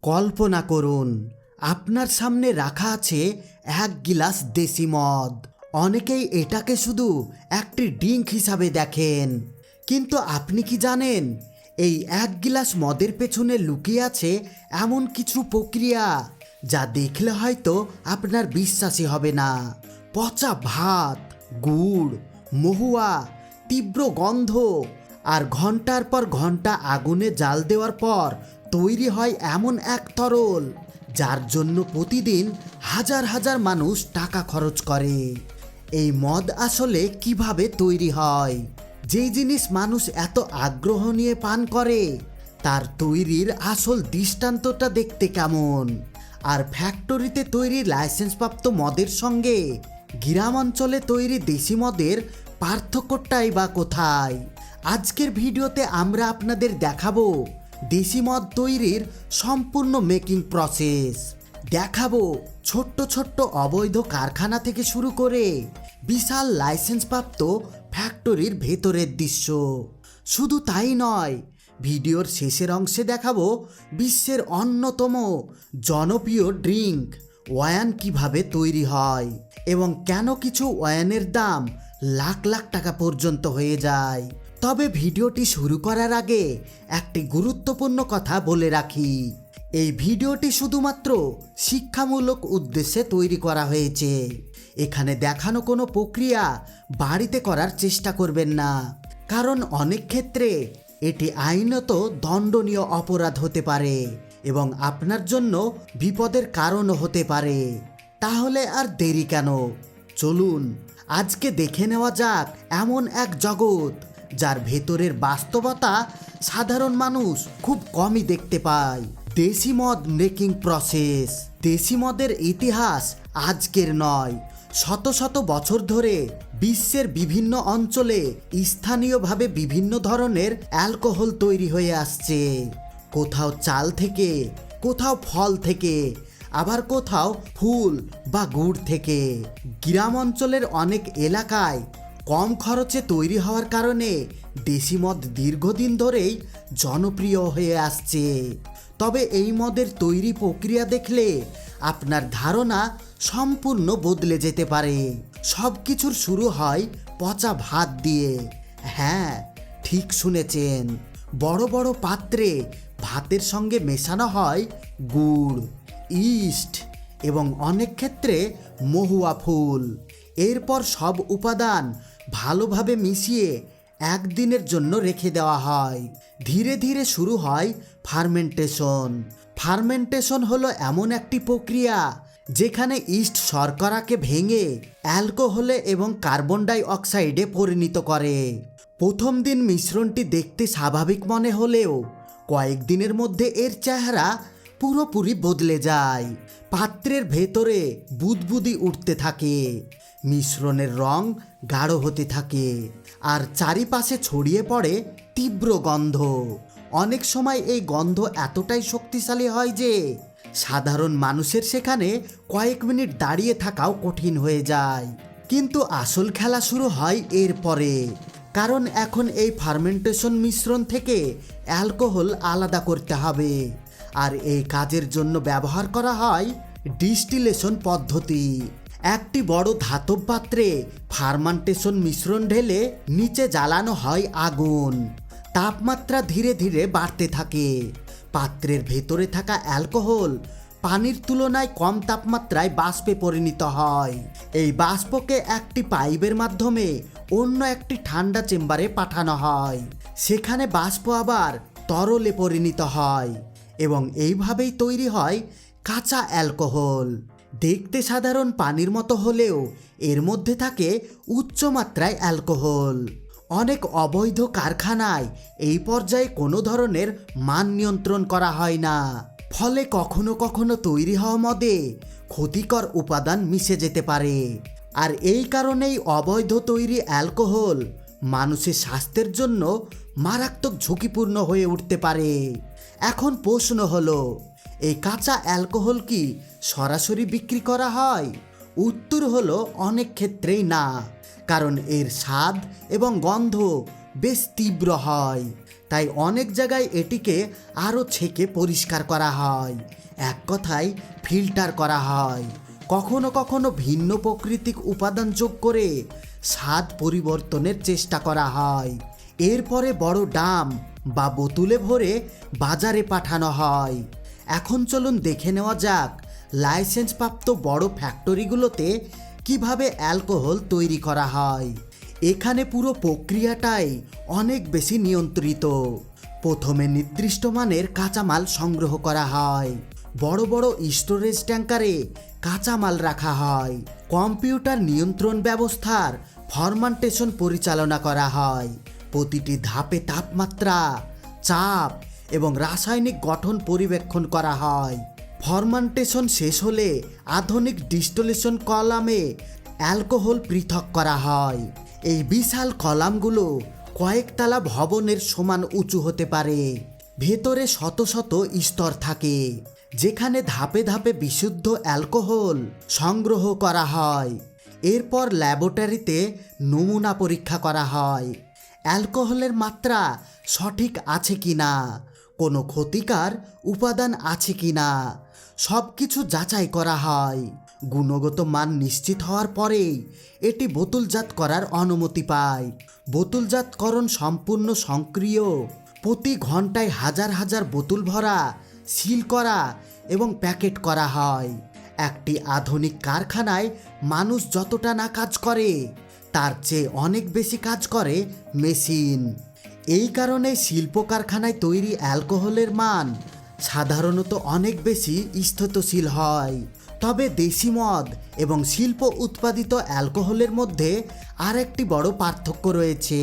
কল্পনা করুন আপনার সামনে রাখা আছে এক গিলাস দেশি মদ। অনেকেই এটাকে শুধু একটি ড্রিঙ্ক হিসাবে দেখেন, কিন্তু আপনি কি জানেন এই এক গিলাস মদের পেছনে লুকিয়ে আছে এমন কিছু প্রক্রিয়া যা দেখলে হয়তো আপনার বিশ্বাসই হবে না। পচা ভাত, গুড়, মহুয়া, তীব্র গন্ধ আর ঘন্টার পর ঘন্টা আগুনে জাল দেওয়ার পর তৈরি হয় এমন এক তরল যার জন্য প্রতিদিন হাজার হাজার মানুষ টাকা খরচ করে। এই মদ আসলে কিভাবে তৈরি হয়, যেই জিনিস মানুষ এত আগ্রহ নিয়ে পান করে তার তৈরির আসল দৃষ্টান্তটা দেখতে কেমন, আর ফ্যাক্টরিতে তৈরি লাইসেন্সপ্রাপ্ত মদের সঙ্গে গ্রাম অঞ্চলে তৈরি দেশি মদের পার্থক্যটাই বা কোথায়। আজকের ভিডিওতে আমরা আপনাদের দেখাবো দেশি মদ তৈরির সম্পূর্ণ মেকিং প্রসেস। দেখাবো ছোট্ট ছোট্ট অবৈধ কারখানা থেকে শুরু করে বিশাল লাইসেন্সপ্রাপ্ত ফ্যাক্টরির ভেতরের দৃশ্য। শুধু তাই নয়, ভিডিওর শেষের অংশে দেখাবো বিশ্বের অন্যতম জনপ্রিয় ড্রিঙ্ক ওয়াইন কিভাবে তৈরি হয় এবং কেন কিছু ওয়াইনের দাম লাখ লাখ টাকা পর্যন্ত হয়ে যায়। তবে ভিডিওটি শুরু করার আগে একটি গুরুত্বপূর্ণ কথা বলে রাখি, এই ভিডিওটি শুধুমাত্র শিক্ষামূলক উদ্দেশ্যে তৈরি করা হয়েছে। এখানে দেখানো কোনো প্রক্রিয়া বাড়িতে করার চেষ্টা করবেন না, কারণ অনেক ক্ষেত্রে এটি আইনত দণ্ডনীয় অপরাধ হতে পারে এবং আপনার জন্য বিপদের কারণও হতে পারে। তাহলে আর দেরি কেন, চলুন আজকে দেখে নেওয়া যাক এমন এক জগৎ যার ভেতরের বাস্তবতা সাধারণ মানুষ খুব কমই দেখতে পায়। দেশি মদ মেকিং প্রসেস। দেশি মদের ইতিহাস আজকের নয়, শত শত বছর ধরে বিশ্বের বিভিন্ন অঞ্চলে স্থানীয়ভাবে বিভিন্ন ধরনের অ্যালকোহল তৈরি হয়ে আসছে। কোথাও চাল থেকে, কোথাও ফল থেকে, আবার কোথাও ফুল বা গুড় থেকে। গ্রাম অঞ্চলের অনেক এলাকায় কম খরচে তৈরি হওয়ার কারণে দেশি মদ দীর্ঘদিন ধরেই জনপ্রিয় হয়ে আসছে। তবে এই মদের তৈরি প্রক্রিয়া দেখলে আপনার ধারণা সম্পূর্ণ বদলে যেতে পারে। সব কিছুর শুরু হয় পচা ভাত দিয়ে। হ্যাঁ, ঠিক শুনেছেন, বড় বড় পাত্রে ভাতের সঙ্গে মেশানো হয় গুড়, ইস্ট এবং অনেক ক্ষেত্রে মহুয়া ফুল। এরপর সব উপাদান ভালোভাবে মিশিয়ে একদিনের জন্য রেখে দেওয়া হয়। ধীরে ধীরে শুরু হয় ফার্মেন্টেশন। ফার্মেন্টেশন হলো এমন একটি প্রক্রিয়া যেখানে ইস্ট শর্করাকে ভেঙে অ্যালকোহলে এবং কার্বন ডাই অক্সাইডে পরিণত করে। প্রথম দিন মিশ্রণটি দেখতে স্বাভাবিক মনে হলেও কয়েকদিনের মধ্যে এর চেহারা পুরোপুরি বদলে যায়। পাত্রের ভেতরে বুদবুদি উঠতে থাকে, মিশ্রণের রং গাঢ় হতে থাকে আর চারিপাশে ছড়িয়ে পড়ে তীব্র গন্ধ। অনেক সময় এই গন্ধ এতটাই শক্তিশালী হয় যে সাধারণ মানুষের সেখানে কয়েক মিনিট দাঁড়িয়ে থাকাও কঠিন হয়ে যায়। কিন্তু আসল খেলা শুরু হয় এরপরে, কারণ এখন এই ফার্মেন্টেশন মিশ্রণ থেকে অ্যালকোহল আলাদা করতে হবে, আর এই কাজের জন্য ব্যবহার করা হয় ডিস্টিলেশন পদ্ধতি। একটি বড় ধাতব পাত্রে ফার্মেন্টেশন মিশ্রণ ঢেলে নিচে জ্বালানো হয় আগুন। তাপমাত্রা ধীরে ধীরে বাড়তে থাকে। পাত্রের ভেতরে থাকা অ্যালকোহল পানির তুলনায় কম তাপমাত্রায় বাষ্পে পরিণত হয়। এই বাষ্পকে একটি পাইপের মাধ্যমে অন্য একটি ঠান্ডা চেম্বারে পাঠানো হয়। সেখানে বাষ্প আবার তরলে পরিণত হয় এবং এইভাবেই তৈরি হয় কাঁচা অ্যালকোহল। দেখতে সাধারণ পানির মতো হলেও এর মধ্যে থাকে উচ্চমাত্রায় অ্যালকোহল। অনেক অবৈধ কারখানায় এই পর্যায়ে কোনো ধরনের মান নিয়ন্ত্রণ করা হয় না, ফলে কখনো কখনো তৈরি হওয়া মদে ক্ষতিকর উপাদান মিশে যেতে পারে। আর এই কারণেই অবৈধ তৈরি অ্যালকোহল মানুষের স্বাস্থ্যের জন্য মারাত্মক ঝুঁকিপূর্ণ হয়ে উঠতে পারে। এখন প্রশ্ন হলো, এই কাঁচা অ্যালকোহল কি সরাসরি বিক্রি করা হয়? উত্তর হলো অনেক ক্ষেত্রেই না, কারণ এর স্বাদ এবং গন্ধ বেশ তীব্র হয়, তাই অনেক জায়গায় এটিকে আরও ছেঁকে পরিষ্কার করা হয়, এক কথায় ফিল্টার করা হয়। কখনো কখনো ভিন্ন প্রাকৃতিক উপাদান যোগ করে স্বাদ পরিবর্তনের চেষ্টা করা হয়। এরপরে বড় ড্রাম বা বোতলে ভরে বাজারে পাঠানো হয়। এখন চলুন দেখে নেওয়া যাক লাইসেন্সপ্রাপ্ত বড় ফ্যাক্টরিগুলোতে কিভাবে অ্যালকোহল তৈরি করা হয়। এখানে পুরো প্রক্রিয়াটাই অনেক বেশি নিয়ন্ত্রিত। প্রথমে নির্দিষ্ট মানের কাঁচামাল সংগ্রহ করা হয়, বড় বড় স্টোরেজ ট্যাঙ্কারে কাঁচামাল রাখা হয়। কম্পিউটার নিয়ন্ত্রণ ব্যবস্থার ফার্মেন্টেশন পরিচালনা করা হয়। প্রতিটি ধাপে তাপমাত্রা, চাপ এবং রাসায়নিক গঠন পর্যবেক্ষণ করা হয়। ফার্মেন্টেশন শেষ হলে আধুনিক ডিস্টিলেশন কলামে অ্যালকোহল পৃথক করা হয়। এই বিশাল কলামগুলো কয়েকতলা ভবনের সমান উঁচু হতে পারে। ভেতরে শত শত স্তর থাকে, যেখানে ধাপে ধাপে বিশুদ্ধ অ্যালকোহল সংগ্রহ করা হয়। এরপর ল্যাবরেটরিতে নমুনা পরীক্ষা করা হয়। অ্যালকোহলের মাত্রা সঠিক আছে কিনা, কোনো ক্ষতিকর উপাদান আছে কিনা, সব কিছু যাচাই করা হয়। গুণগত মান নিশ্চিত হওয়ার পরেই এটি বোতলজাত করার অনুমতি পায়। বোতলজাতকরণ সম্পূর্ণ স্বয়ংক্রিয়। প্রতি ঘন্টায় হাজার হাজার বোতল ভরা, সিল করা এবং প্যাকেট করা হয়। একটি আধুনিক কারখানায় মানুষ যতটা না কাজ করে, তার চেয়ে অনেক বেশি কাজ করে মেশিন। এই কারণে শিল্প কারখানায় তৈরি অ্যালকোহলের মান সাধারণত অনেক বেশি স্থিতিশীল হয়। তবে দেশি মদ এবং শিল্প উৎপাদিত অ্যালকোহলের মধ্যে আরেকটি বড় পার্থক্য রয়েছে,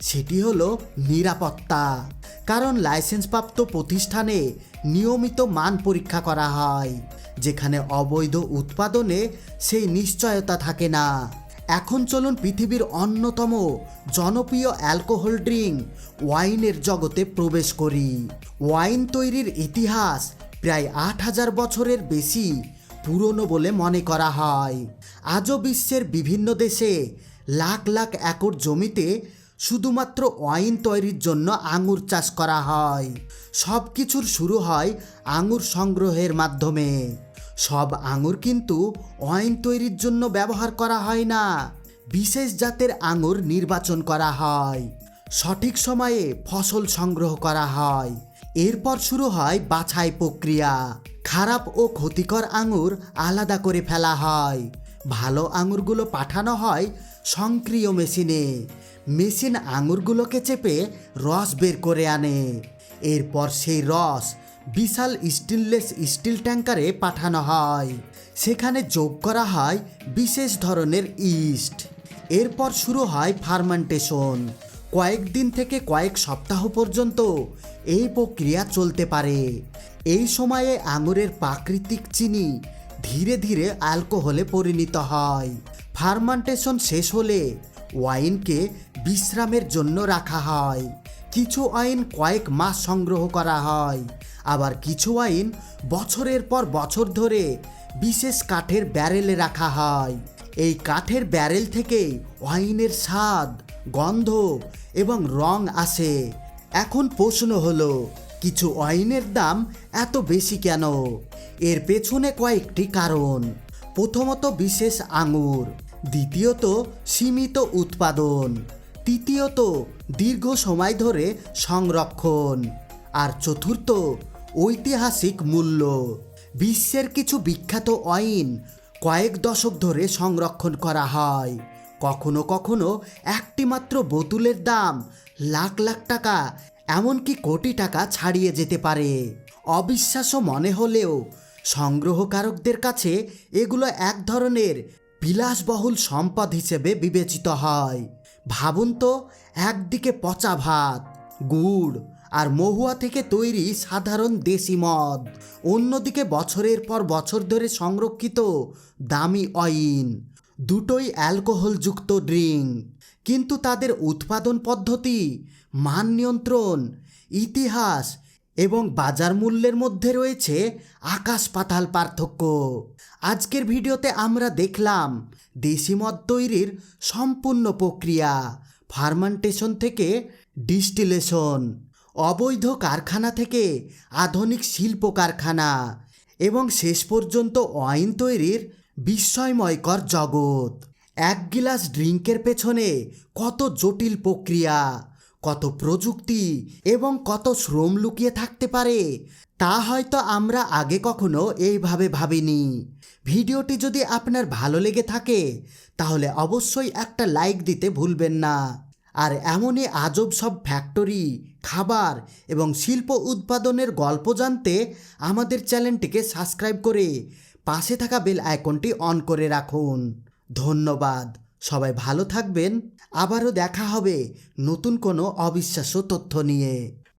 সেটি হলো নিরাপত্তা। কারণ লাইসেন্সপ্রাপ্ত প্রতিষ্ঠানে নিয়মিত মান পরীক্ষা করা হয়, যেখানে অবৈধ উৎপাদনে সেই নিশ্চয়তা থাকে না। এখন চলুন পৃথিবীর অন্যতম জনপ্রিয় অ্যালকোহল ড্রিঙ্ক ওয়াইনের জগতে প্রবেশ করি। ওয়াইন তৈরির ইতিহাস প্রায় ৮,০০০ বছরের বেশি পুরনো বলে মনে করা হয়। আজও বিশ্বের বিভিন্ন দেশে লাখ লাখ একর জমিতে শুধুমাত্র ওয়াইন তৈরির জন্য আঙুর চাষ করা হয়। সব কিছুর শুরু হয় আঙুর সংগ্রহের মাধ্যমে। সব আঙুর কিন্তু ওয়াইন তৈরির জন্য ব্যবহার করা হয় না। বিশেষ জাতের আঙুর নির্বাচন করা হয়, সঠিক সময়ে ফসল সংগ্রহ করা হয়। এরপর শুরু হয় বাছাই প্রক্রিয়া। খারাপ ও ক্ষতিকর আঙুর আলাদা করে ফেলা হয়। ভালো আঙুরগুলো পাঠানো হয় স্বয়ংক্রিয় মেশিনে। মেশিন আঙুরগুলোকে চেপে রস বের করে আনে। এরপর সেই রস বিশাল স্টেনলেস স্টিল ট্যাঙ্কারে পাঠানো হয়। সেখানে যোগ করা হয় বিশেষ ধরনের ইস্ট। এরপর শুরু হয় ফার্মেন্টেশন। কয়েকদিন থেকে কয়েক সপ্তাহ পর্যন্ত এই প্রক্রিয়া চলতে পারে। এই সময়ে আঙুরের প্রাকৃতিক চিনি ধীরে ধীরে অ্যালকোহলে পরিণত হয়। ফার্মেন্টেশন শেষ হলে ওয়াইনকে বিশ্রামের জন্য রাখা হয়। কিছু ওয়াইন কয়েক মাস সংগ্রহ করা হয়, আবার কিছু ওয়াইন বছরের পর বছর ধরে বিশেষ কাঠের ব্যারেলে রাখা হয়। এই কাঠের ব্যারেল থেকে ওয়াইনের স্বাদ, গন্ধ এবং রং আসে। এখন প্রশ্ন হলো, কিছু ওয়াইনের দাম এত বেশি কেন? এর পেছনে কয়েকটি কারণ। প্রথমত বিশেষ আঙুর, দ্বিতীয়ত সীমিত উৎপাদন, তৃতীয়ত দীর্ঘ সময় ধরে সংরক্ষণ, আর চতুর্থ ঐতিহাসিক মূল্য। বিশ্বের কিছু বিখ্যাত ওয়াইন কয়েক দশক ধরে সংরক্ষণ করা হয়। কখনো কখনো একটি মাত্র বোতলের দাম লাখ লাখ টাকা, এমনকি কোটি টাকা ছাড়িয়ে যেতে পারে। অবিশ্বাস্য মনে হলেও সংগ্রহকারকদের কাছে এগুলো এক ধরনের বিলাসবহুল সম্পদ হিসেবে বিবেচিত হয়। ভাবুন তো, একদিকে পচা ভাত, গুড় আর মহুয়া থেকে তৈরি সাধারণ দেশি মদ, অন্যদিকে বছরের পর বছর ধরে সংরক্ষিত দামি ওয়াইন। দুটোই অ্যালকোহলযুক্ত ড্রিঙ্ক, কিন্তু তাদের উৎপাদন পদ্ধতি, মান নিয়ন্ত্রণ, ইতিহাস এবং বাজার মূল্যের মধ্যে রয়েছে আকাশ পাতাল পার্থক্য। আজকের ভিডিওতে আমরা দেখলাম দেশি মদ তৈরির সম্পূর্ণ প্রক্রিয়া, ফার্মেন্টেশন থেকে ডিস্টিলেশন, অবৈধ কারখানা থেকে আধুনিক শিল্প কারখানা এবং শেষ পর্যন্ত ওয়াইন তৈরির বিস্ময়ময়কর জগৎ। এক গিলাস ড্রিঙ্কের পেছনে কত জটিল প্রক্রিয়া, কত প্রযুক্তি এবং কত শ্রম লুকিয়ে থাকতে পারে তা হয়তো আমরা আগে কখনো এইভাবে ভাবিনি। ভিডিওটি যদি আপনার ভালো লেগে থাকে তাহলে অবশ্যই একটা লাইক দিতে ভুলবেন না। আর এমনই আজব সব ফ্যাক্টরি, খাবার এবং শিল্প উৎপাদনের গল্প জানতে আমাদের চ্যানেলটিকে সাবস্ক্রাইব করে পাশে থাকা বেল আইকনটি অন করে রাখুন। ধন্যবাদ, সবাই ভালো থাকবেন। আবারও দেখা হবে নতুন কোনো অবিশ্বাস্য তথ্য নিয়ে।